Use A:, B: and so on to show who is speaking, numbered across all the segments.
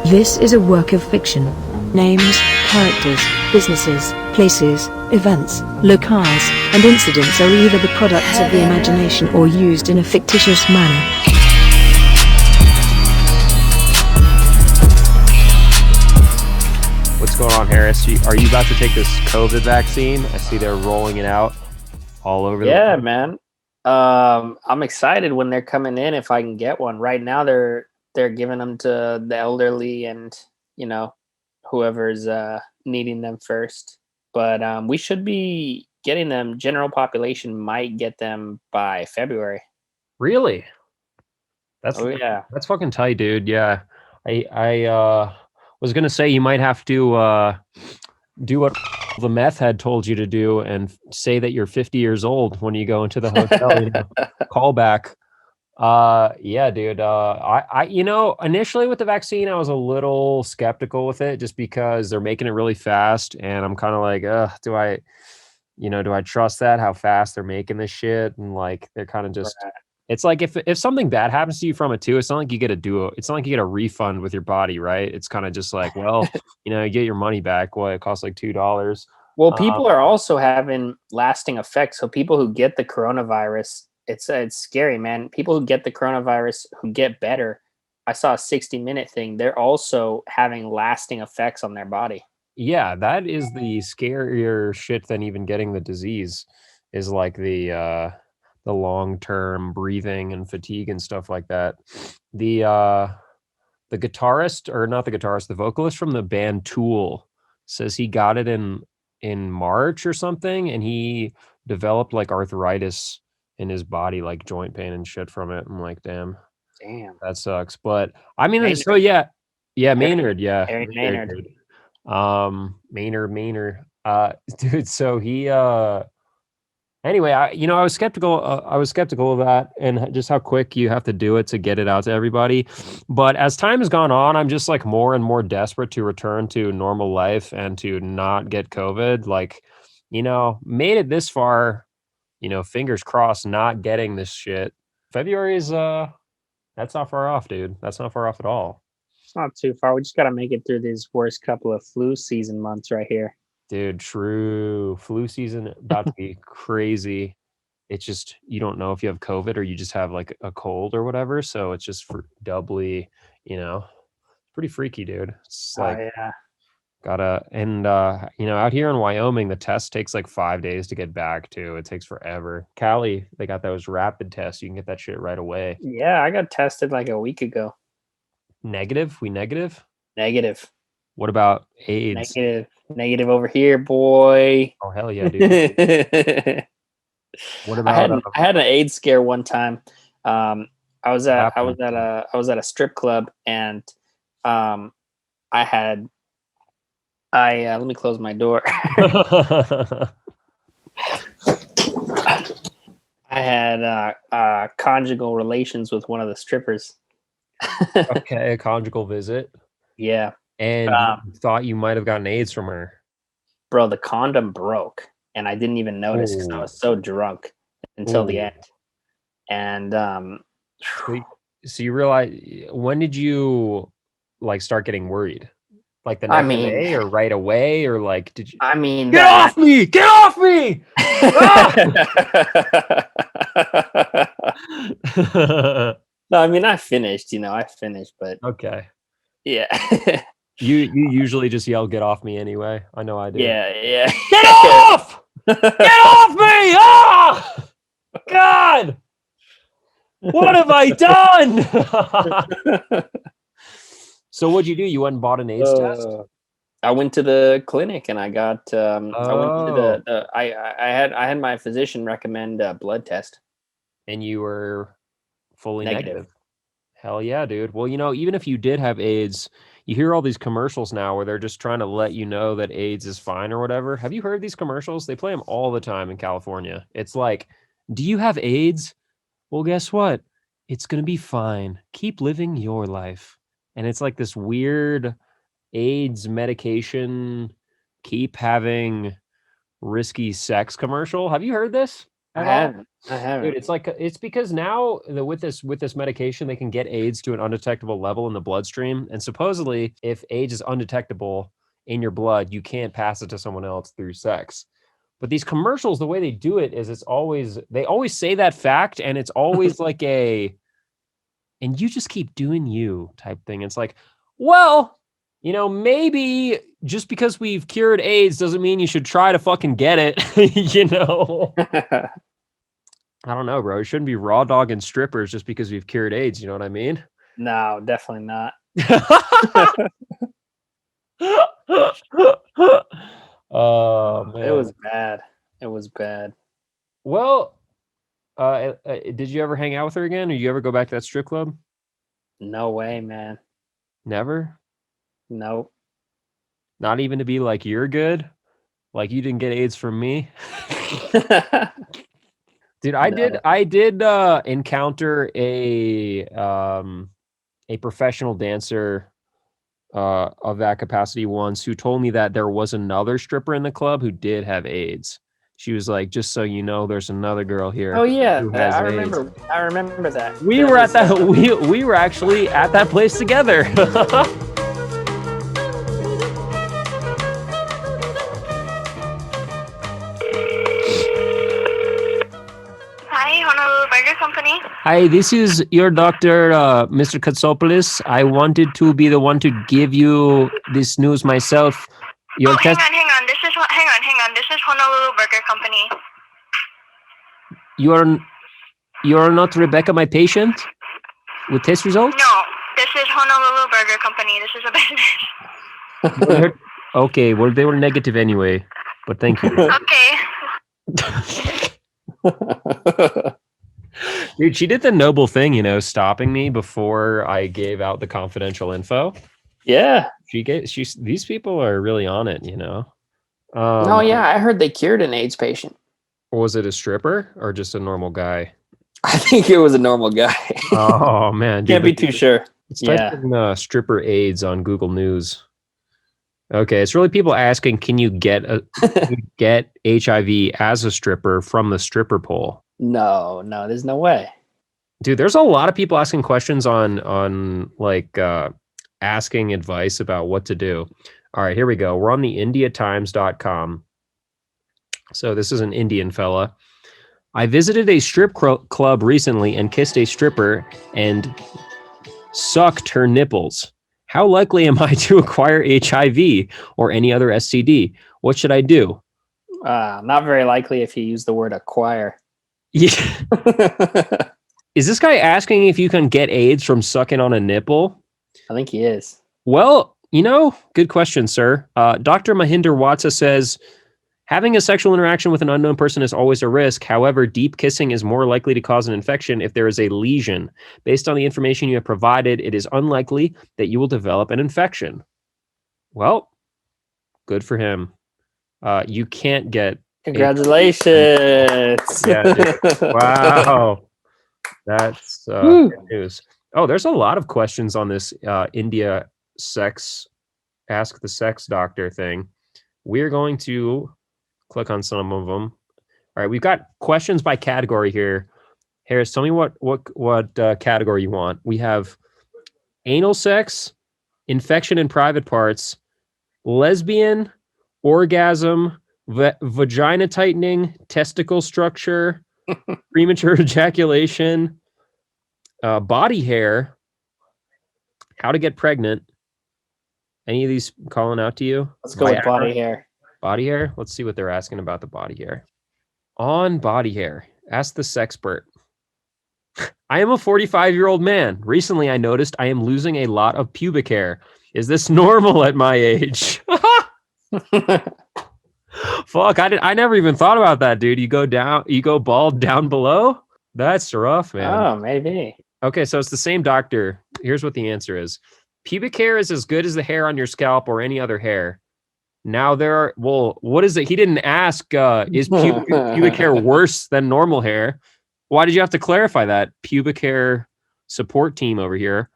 A: This is a work of fiction. Names, characters, businesses, places, events, locales, and incidents are either the products of the imagination or used in a fictitious manner.
B: What's going on, Harris? Are you about to take this COVID vaccine? I see they're rolling it out all over the place.
C: Yeah, man. I'm excited when they're coming in if I can get one. Right now they're giving them to the elderly and, whoever's needing them first. But we should be getting them. General population might get them by February.
B: Really?
C: Oh yeah.
B: That's fucking tight, dude. Yeah. I was gonna say you might have to do what the meth head told you to do and say that you're 50 years old when you go into the hotel. Call back. Yeah, dude. I initially with the vaccine, I was a little skeptical with it just because they're making it really fast, and I'm kind of like, do I trust that? How fast they're making this shit? And like, they're kind of just.
C: Right.
B: It's like if something bad happens to you from it too, it's not like you get it's not like you get a refund with your body, right? It's kind of just like, well, you get your money back. Well, it costs like $2.
C: Well, people are also having lasting effects. So people who get the coronavirus, it's scary, man. People who get the coronavirus who get better. I saw a 60-minute thing. They're also having lasting effects on their body.
B: Yeah, that is the scarier shit than even getting the disease, is like the long-term breathing and fatigue and stuff like that. The guitarist, or not the guitarist, the vocalist from the band Tool says he got it in March or something, and he developed like arthritis in his body, like joint pain and shit from it. I'm like, damn, that sucks. But I mean,
C: Maynard.
B: so yeah, Maynard, yeah,
C: Harry Maynard.
B: dude. Maynard. Dude, so he anyway, I was skeptical of that and just how quick you have to do it to get it out to everybody. But as time has gone on, I'm just like more and more desperate to return to normal life and to not get COVID. Like, made it this far, fingers crossed, not getting this shit. February is that's not far off, dude. That's not far off at all.
C: It's not too far. We just got to make it through these worst couple of flu season months right here.
B: Dude, true. Flu season about to be crazy. It's just, you don't know if you have COVID or you just have like a cold or whatever. So it's just doubly, pretty freaky, dude. It's like,
C: yeah.
B: out here in Wyoming, the test takes like 5 days to get back too. It takes forever. Cali, they got those rapid tests. You can get that shit right away.
C: Yeah, I got tested like a week ago.
B: Negative? We negative?
C: Negative.
B: What about AIDS?
C: Negative over here, boy.
B: Oh, hell yeah, dude. What about
C: I had an AIDS scare one time. I was at a strip club, and let me close my door. I had conjugal relations with one of the strippers.
B: Okay, a conjugal visit.
C: Yeah.
B: And you thought you might have gotten AIDS from her.
C: Bro, the condom broke, and I didn't even notice because I was so drunk until the end. And
B: so you realize, when did you like start getting worried? Like the next day or right away, or like did you?
C: I mean,
B: get off me! Get off me!
C: No, I mean I finished, but
B: okay.
C: Yeah.
B: You usually just yell, "Get off me!" anyway. I know I do.
C: Yeah.
B: Get off! Get off me! Ah! God! What have I done? So what'd you do? You went and bought an AIDS test?
C: I went to the clinic and I got I went to I had my physician recommend a blood test.
B: And you were fully negative. Hell yeah, dude. Well, even if you did have AIDS, you hear all these commercials now where they're just trying to let you know that AIDS is fine or whatever. Have you heard these commercials? They play them all the time in California. It's like, do you have AIDS? Well, guess what? It's going to be fine. Keep living your life. And it's like this weird AIDS medication, keep having risky sex commercial. Have you heard this?
C: I
B: at all?
C: haven't. I haven't.
B: Dude, it's because now with this medication, they can get AIDS to an undetectable level in the bloodstream, and supposedly, if AIDS is undetectable in your blood, you can't pass it to someone else through sex. But these commercials, the way they do it is they always say that fact, and it's always like and you just keep doing you type thing. It's like, well, maybe just because we've cured AIDS doesn't mean you should try to fucking get it, I don't know, bro. It shouldn't be raw dog and strippers just because we've cured AIDS. You know what I mean?
C: No, definitely not.
B: Oh man,
C: It was bad. It was bad.
B: Well, did you ever hang out with her again, or you ever go back to that strip club?
C: No way, man.
B: Never.
C: Nope.
B: Not even to be like, you're good, like you didn't get AIDS from me. Dude, I did encounter a professional dancer of that capacity once who told me that there was another stripper in the club who did have AIDS. She was like, just so you know, there's another girl here.
C: Oh yeah,
B: who has
C: I
B: AIDS.
C: remember. I remember that.
B: We were at that. We were actually at that place together.
D: Hi, Honolulu Burger Company.
B: Hi, this is your doctor, Mr. Katsopoulos. I wanted to be the one to give you this news myself. Your test.
D: Hang on. Hang on. This is Honolulu Burger Company.
B: You're not Rebecca, my patient, with test results?
D: No, this is Honolulu Burger Company. This is a business.
B: Okay, well, they were negative anyway, but thank you.
D: Okay.
B: Dude, she did the noble thing, stopping me before I gave out the confidential info.
C: Yeah.
B: These people are really on it,
C: No, yeah, I heard they cured an AIDS patient.
B: Was it a stripper or just a normal guy?
C: I think it was a normal guy.
B: Oh man,
C: Can't be too sure.
B: Let's type in stripper AIDS on Google News. Okay, it's really people asking, can you get HIV as a stripper from the stripper pole?
C: No, there's no way.
B: Dude, there's a lot of people asking questions on like asking advice about what to do. All right, here we go. We're on the indiatimes.com. So this is an Indian fella. I visited a strip club recently and kissed a stripper and sucked her nipples. How likely am I to acquire HIV or any other STD? What should I do?
C: Not very likely if you use the word acquire.
B: Yeah. Is this guy asking if you can get AIDS from sucking on a nipple?
C: I think he is.
B: Well, good question, sir. Dr. Mahinder Watsa says, having a sexual interaction with an unknown person is always a risk. However, deep kissing is more likely to cause an infection if there is a lesion. Based on the information you have provided, it is unlikely that you will develop an infection. Well, good for him. You can't get...
C: Congratulations.
B: Yeah, wow. That's good news. Oh, there's a lot of questions on this India sex, ask the sex doctor thing. We're going to click on some of them. All right, we've got questions by category here. Harris, tell me what category you want. We have anal sex, infection in private parts, lesbian, orgasm, vagina tightening, testicle structure, premature ejaculation, body hair, how to get pregnant. Any of these calling out to you?
C: Let's go with body hair.
B: Body hair? Let's see what they're asking about the body hair. On body hair, ask the sexpert. I am a 45-year-old man. Recently, I noticed I am losing a lot of pubic hair. Is this normal at my age? Fuck, I never even thought about that, dude. You go bald down below? That's rough, man.
C: Oh, maybe.
B: Okay, so it's the same doctor. Here's what the answer is. Pubic hair is as good as the hair on your scalp or any other hair. Now what is it? He didn't ask, is pubic hair worse than normal hair? Why did you have to clarify that? Pubic hair support team over here.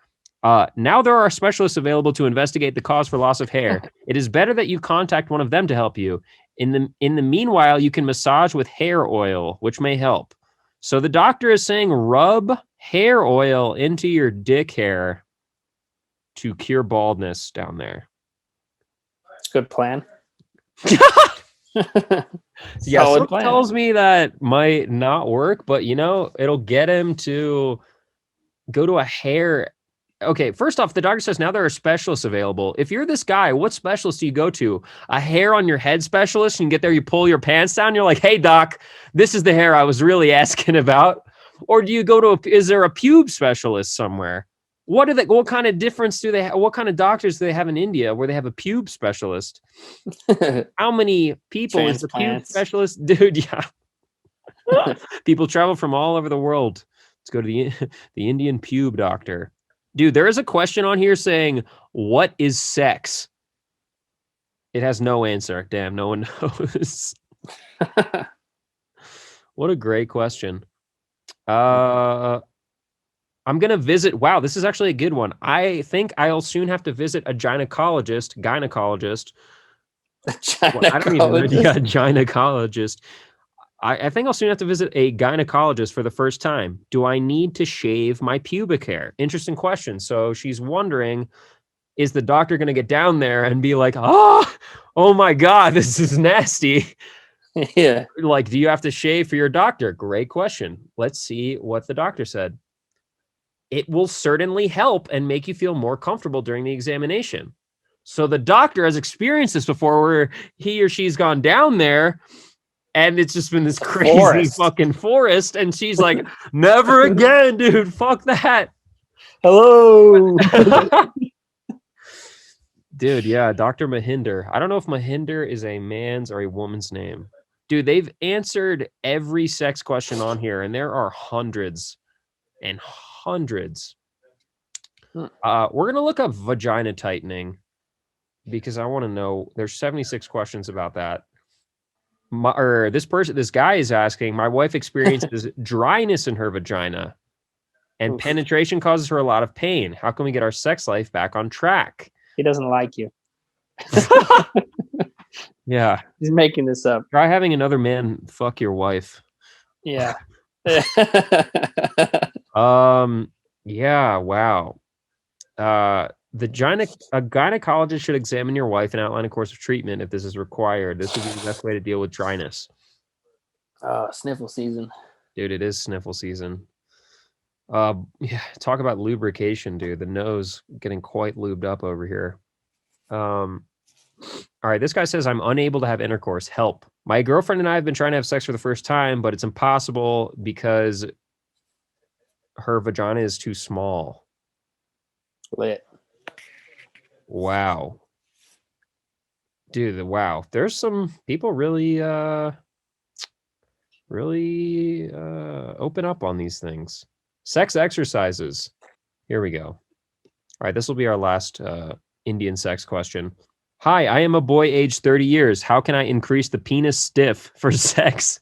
B: Now there are specialists available to investigate the cause for loss of hair. It is better that you contact one of them to help you. In the meanwhile, you can massage with hair oil, which may help. So the doctor is saying rub hair oil into your dick hair to cure baldness down there.
C: Good plan.
B: Yeah,
C: Solid
B: someone
C: plan.
B: tells me that might not work, but it'll get him to go to a hair. Okay, first off, the doctor says now there are specialists available. If you're this guy, what specialist do you go to? A hair on your head specialist? And you get there, you pull your pants down, you're like, hey, doc, this is the hair I was really asking about. Or do you go to is there a pube specialist somewhere? What kind of difference do they have? What kind of doctors do they have in India where they have a pube specialist? How many people is the pube
C: Transplants.
B: specialist? Dude, yeah. People travel from all over the world. Let's go to the Indian pube doctor. Dude, there is a question on here saying, what is sex? It has no answer. Damn, no one knows. What a great question. I'm going to visit. Wow, this is actually a good one. I think I'll soon have to visit a gynecologist. Well, I don't even know. Yeah, gynecologist. I think I'll soon have to visit a gynecologist for the first time. Do I need to shave my pubic hair? Interesting question. So she's wondering, is the doctor going to get down there and be like, oh my God, this is nasty.
C: Yeah.
B: Like, do you have to shave for your doctor? Great question. Let's see what the doctor said. It will certainly help and make you feel more comfortable during the examination. So the doctor has experienced this before where he or she's gone down there and it's just been this crazy fucking forest. And she's like, never again, dude. Fuck that.
C: Hello.
B: Dude, yeah, Dr. Mahinder. I don't know if Mahinder is a man's or a woman's name. Dude, they've answered every sex question on here, and there are hundreds and hundreds. We're going to look up vagina tightening because I want to know. There's 76 questions about that. This guy is asking, my wife experiences dryness in her vagina and penetration causes her a lot of pain. How can we get our sex life back on track?
C: He doesn't like you.
B: Yeah.
C: He's making this up.
B: Try having another man fuck your wife.
C: Yeah.
B: Yeah, wow. A gynecologist should examine your wife and outline a course of treatment if this is required. This would be the best way to deal with dryness.
C: Sniffle season.
B: Dude, it is sniffle season. Yeah, talk about lubrication, dude. The nose getting quite lubed up over here. All right, this guy says, I'm unable to have intercourse. Help. My girlfriend and I have been trying to have sex for the first time, but it's impossible because her vagina is too small.
C: Lit.
B: Wow. Dude, wow. There's some people really open up on these things. Sex exercises. Here we go. All right, this will be our last Indian sex question. Hi, I am a boy aged 30 years. How can I increase the penis stiff for sex?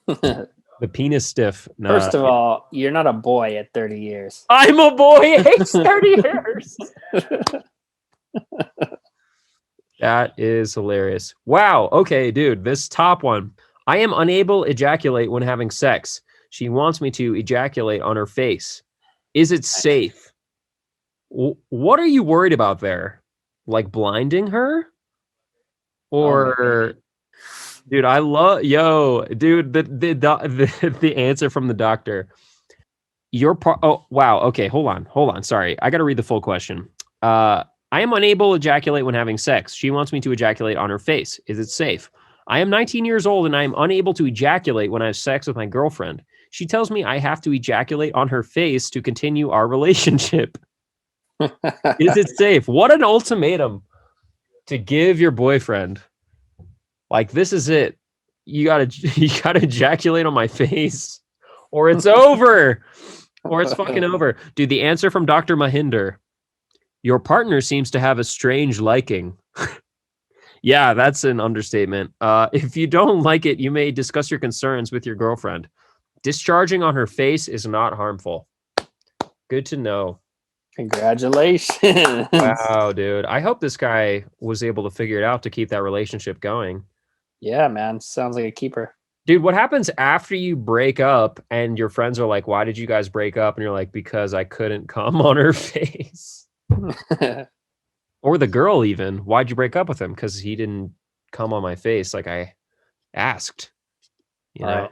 B: The penis stiff.
C: First of all, you're not a boy at 30 years.
B: I'm a boy aged 30 years. That is hilarious. Wow. Okay, dude, this top one. I am unable to ejaculate when having sex. She wants me to ejaculate on her face. Is it safe? What are you worried about there? Like blinding her? Or, dude, I love, dude, the answer from the doctor. Oh, wow. Okay, hold on. Sorry. I got to read the full question. I am unable to ejaculate when having sex. She wants me to ejaculate on her face. Is it safe? I am 19 years old and I am unable to ejaculate when I have sex with my girlfriend. She tells me I have to ejaculate on her face to continue our relationship. Is it safe? What an ultimatum to give your boyfriend. Like, this is it. You gotta ejaculate on my face or it's over. Or it's fucking over. Dude, the answer from Dr. Mahinder. Your partner seems to have a strange liking. Yeah, that's an understatement. If you don't like it, you may discuss your concerns with your girlfriend. Discharging on her face is not harmful. Good to know.
C: Congratulations.
B: Wow, dude. I hope this guy was able to figure it out to keep that relationship going.
C: Yeah, man. Sounds like a keeper.
B: Dude, what happens after you break up and your friends are like, why did you guys break up? And you're like, because I couldn't come on her face. Or the girl even, why'd you break up with him? Because he didn't come on my face like I asked. You know?
C: Right.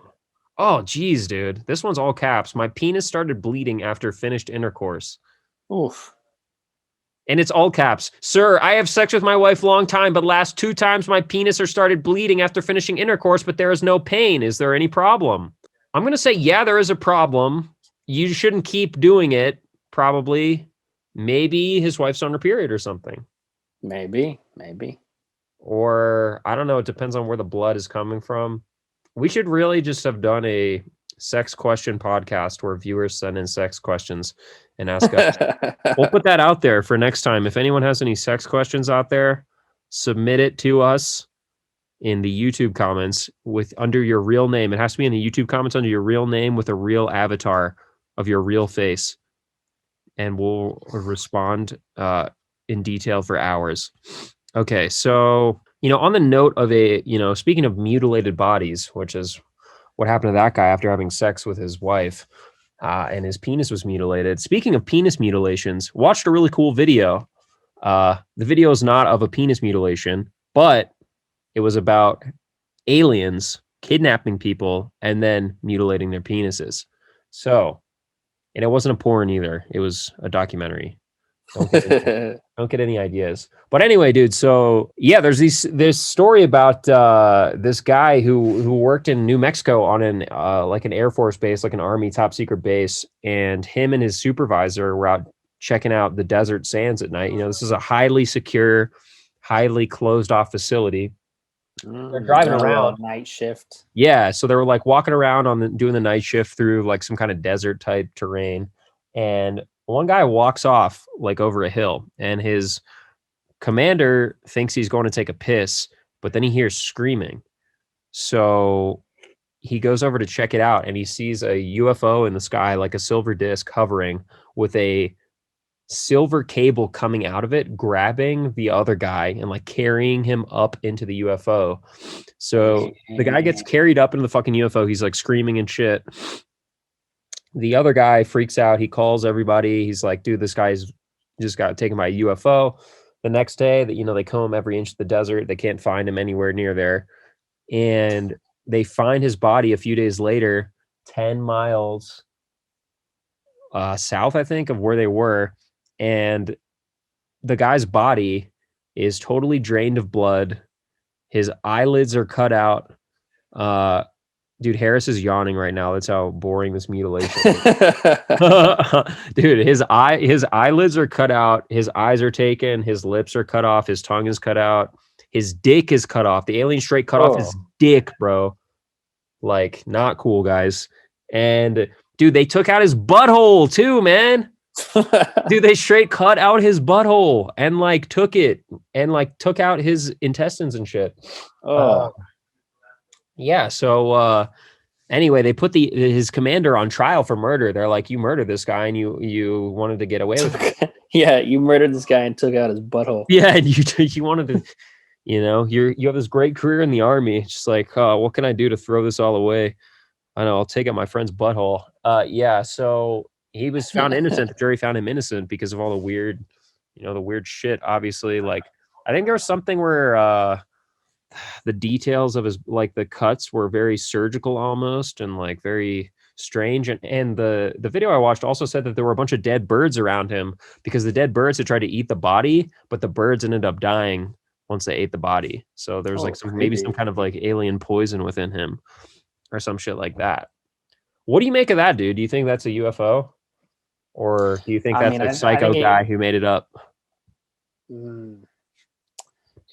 B: Oh, geez, dude. This one's all caps. My penis started bleeding after finished intercourse.
C: Oof.
B: And it's all caps. Sir, I have sex with my wife long time, but last 2 times my penis or started bleeding after finishing intercourse, but there is no pain. Is there any problem? I'm going to say, yeah, there is a problem. You shouldn't keep doing it, probably. Maybe his wife's on her period or something.
C: Maybe.
B: Or, I don't know. It depends on where the blood is coming from. We should really just have done a sex question podcast where viewers send in sex questions and ask us. We'll put that out there for next time. If anyone has any sex questions out there, submit it to us in the YouTube comments with under your real name. It has to be in the YouTube comments under your real name with a real avatar of your real face. And we'll respond in detail for hours. Okay, so, on the note of speaking of mutilated bodies, which is what happened to that guy after having sex with his wife, and his penis was mutilated. Speaking of penis mutilations, watched a really cool video. The video is not of a penis mutilation, but it was about aliens kidnapping people and then mutilating their penises. So, and it wasn't a porn either. It was a documentary. Don't get any ideas. But anyway, dude, so yeah, there's this story about this guy who worked in New Mexico on an Air Force base, like an Army top secret base, and him and his supervisor were out checking out the desert sands at night. This is a highly secure, highly closed off facility. They're driving around
C: night shift.
B: Yeah, so they were like walking around doing the night shift through like some kind of desert type terrain, and one guy walks off like over a hill, and his commander thinks he's going to take a piss, but then he hears screaming. So he goes over to check it out, and he sees a UFO in the sky, like a silver disc hovering with a silver cable coming out of it, grabbing the other guy and like carrying him up into the UFO. So the guy gets carried up into the fucking UFO. He's like screaming and shit. The other guy freaks out. He calls everybody. He's like, dude, this guy's just got taken by a UFO. The next day that, they comb every inch of the desert. They can't find him anywhere near there. And they find his body a few days later, 10 miles south, I think, of where they were. And the guy's body is totally drained of blood. His eyelids are cut out. Dude, Harris is yawning right now. That's how boring this mutilation is. Dude, his eyelids are cut out. His eyes are taken. His lips are cut off. His tongue is cut out. His dick is cut off. The alien straight cut off his dick, bro. Like, not cool, guys. And dude, they took out his butthole too, man. Dude, they straight cut out his butthole and like took it and like took out his intestines and shit. Yeah, so anyway, they put his commander on trial for murder. They're like, you murdered this guy and you wanted to get away with it.
C: Yeah, you murdered this guy and took out his butthole.
B: Yeah, and you wanted to, you have this great career in the Army. It's just like, what can I do to throw this all away? I know, I'll take out my friend's butthole. Yeah, so he was found innocent. The jury found him innocent because of all the weird, the weird shit. Obviously, like I think there was something where the details of his, like the cuts were very surgical almost and like very strange. And the video I watched also said that there were a bunch of dead birds around him because the dead birds had tried to eat the body, but the birds ended up dying once they ate the body. So there's like maybe some kind of like alien poison within him or some shit like that. What do you make of that, dude? Do you think that's a UFO? Or do you think that's a psycho guy who made it up?
C: It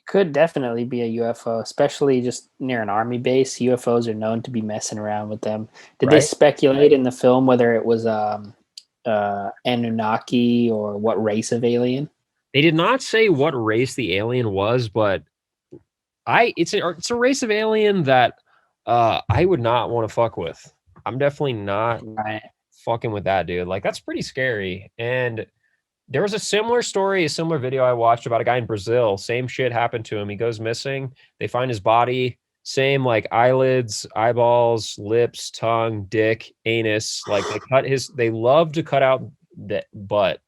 C: could definitely be a UFO, especially just near an army base. UFOs are known to be messing around with them. Did they speculate in the film whether it was Anunnaki or what race of alien?
B: They did not say what race the alien was, but it's a race of alien that I would not want to fuck with. I'm definitely not fucking with that, dude. Like, that's pretty scary. And there was a similar video I watched about a guy in Brazil. Same shit happened to him. He goes missing. They find his body same like eyelids, eyeballs, lips, tongue, dick, anus. Like they love to cut out the butt.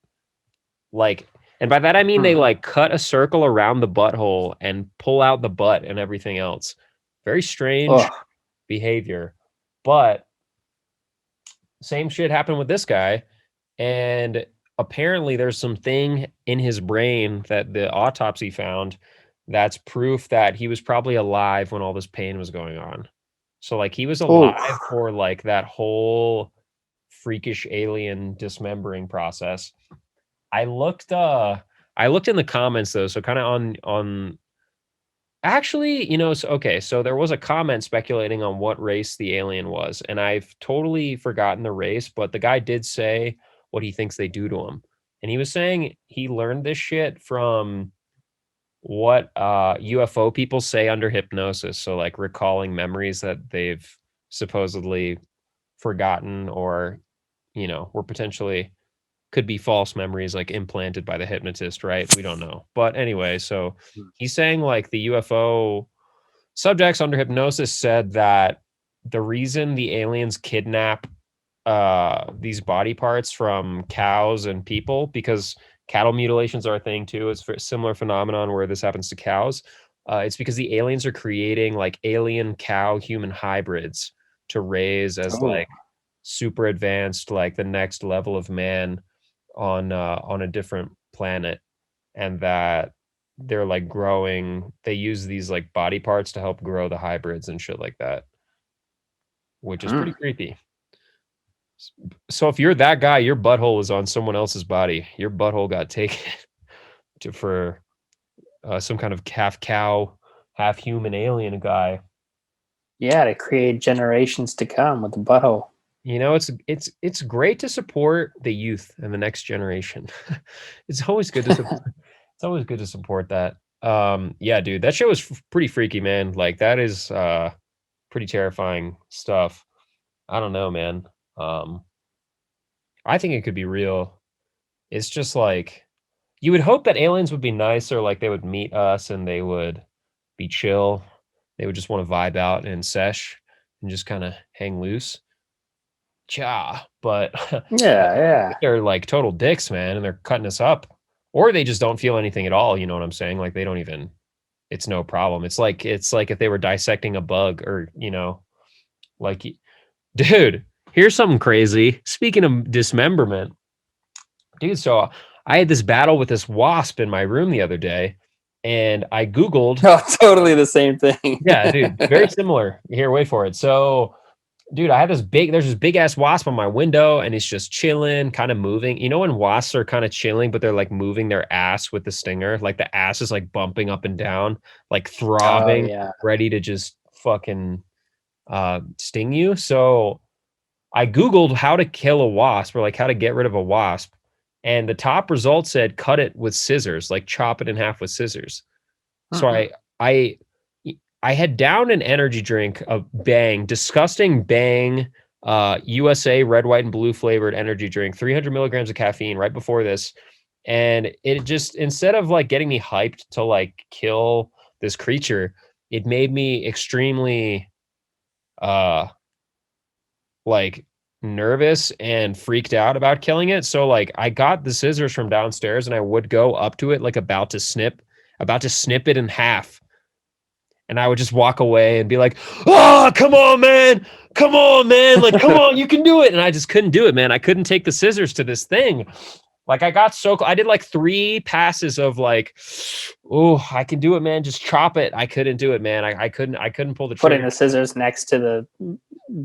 B: Like, and by that I mean they like cut a circle around the butthole and pull out the butt and everything else. Very strange behavior. But same shit happened with this guy. And apparently there's something in his brain that the autopsy found that's proof that he was probably alive when all this pain was going on. So like he was alive for like that whole freakish alien dismembering process. I looked in the comments though, so kind of on actually, you know, so, okay, so there was a comment speculating on what race the alien was, and I've totally forgotten the race, but the guy did say what he thinks they do to him. And he was saying he learned this shit from what UFO people say under hypnosis, so like recalling memories that they've supposedly forgotten or, you know, were potentially could be false memories like implanted by the hypnotist, right? We don't know. But anyway, so he's saying like the UFO subjects under hypnosis said that the reason the aliens kidnap these body parts from cows and people, because cattle mutilations are a thing too. It's a similar phenomenon where this happens to cows. It's because the aliens are creating like alien cow human hybrids to raise as like super advanced, like the next level of man on a different planet, and that they're like growing. They use these like body parts to help grow the hybrids and shit like that, which is pretty creepy. So if you're that guy, your butthole is on someone else's body. Your butthole got taken for some kind of half cow, half human alien guy.
C: Yeah, to create generations to come with the butthole.
B: You know, it's great to support the youth and the next generation. It's always good to support, it's always good to support that. Yeah, dude, that show was pretty freaky, man. Like that is pretty terrifying stuff. I don't know, man. I think it could be real. It's just like you would hope that aliens would be nicer, like they would meet us and they would be chill. They would just want to vibe out and sesh and just kind of hang loose. But
C: Yeah.
B: they're like total dicks, man, and they're cutting us up, or they just don't feel anything at all. You know what I'm saying? Like they don't even. It's no problem. It's like if they were dissecting a bug, or you know, like, dude. Here's something crazy. Speaking of dismemberment, dude. So I had this battle with this wasp in my room the other day, and I Googled.
C: Oh, totally the same thing.
B: Yeah, dude. Very similar. Here, wait for it. So. Dude, there's this big ass wasp on my window and it's just chilling, kind of moving. You know, when wasps are kind of chilling, but they're like moving their ass with the stinger, like the ass is like bumping up and down, like throbbing, ready to just fucking sting you. So I Googled how to kill a wasp or like how to get rid of a wasp. And the top result said cut it with scissors, like chop it in half with scissors. So I had downed an energy drink of Bang, disgusting Bang, USA red, white, and blue flavored energy drink, 300 milligrams of caffeine right before this. And it just, instead of like getting me hyped to like kill this creature, it made me extremely like nervous and freaked out about killing it. So like I got the scissors from downstairs and I would go up to it like about to snip it in half. And I would just walk away and be like, "Oh, come on, man. Come on, man. Like, come on, you can do it." And I just couldn't do it, man. I couldn't take the scissors to this thing. Like I got so I did like 3 passes of like, "Oh, I can do it, man. Just chop it." I couldn't do it, man. I couldn't pull the trigger.
C: Putting the scissors next to the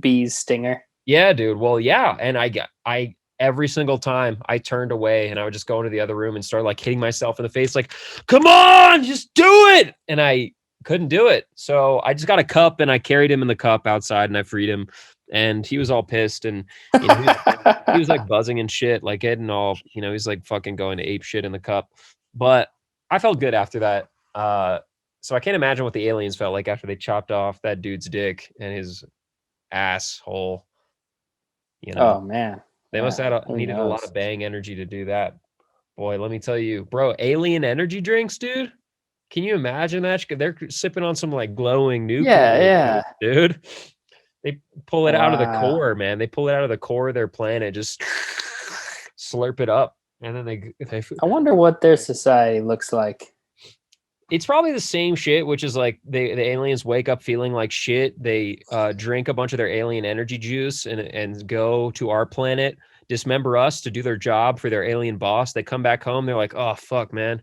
C: bee's stinger.
B: Yeah, dude. Well, yeah. And I every single time I turned away and I would just go into the other room and start like hitting myself in the face, like, "Come on, just do it." And I couldn't do it. So I just got a cup and I carried him in the cup outside and I freed him. And he was all pissed and you know, he was like buzzing and shit, like getting all, you know, he's like fucking going to ape shit in the cup. But I felt good after that. So I can't imagine what the aliens felt like after they chopped off that dude's dick and his asshole. You know,
C: oh man,
B: they must have needed a lot of Bang energy to do that. Boy, let me tell you, bro, alien energy drinks, dude. Can you imagine that? They're sipping on some like glowing nuclear,
C: Yeah,
B: dude. They pull it out of the
C: Wow.
B: core, man. They pull it out of the core of their planet, just slurp it up, and then they
C: I wonder what their society looks like.
B: it's probably the same shit, which is like the aliens wake up feeling like shit. They drink a bunch of their alien energy juice and go to our planet, dismember us to do their job for their alien boss. They come back home. They're like, oh, fuck, man.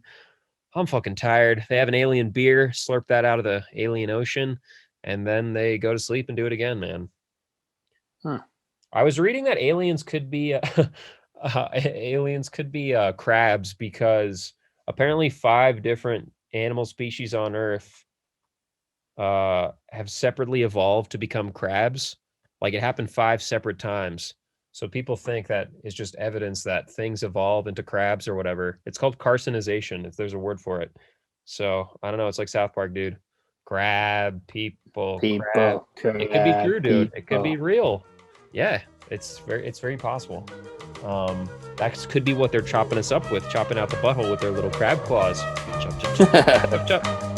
B: I'm fucking tired. They have an alien beer, slurp that out of the alien ocean, and then they go to sleep and do it again, man. I was reading that aliens could be crabs because apparently 5 different animal species on Earth have separately evolved to become crabs. Like it happened 5 separate times. So people think that is just evidence that things evolve into crabs or whatever. It's called carcinization, if there's a word for it. So I don't know. It's like South Park, dude. Crab people. Crab. It could be true, dude. It could be real. Yeah, it's very possible. That could be what they're chopping us up with, chopping out the butthole with their little crab claws. Chop, chop, chop, chop, chop.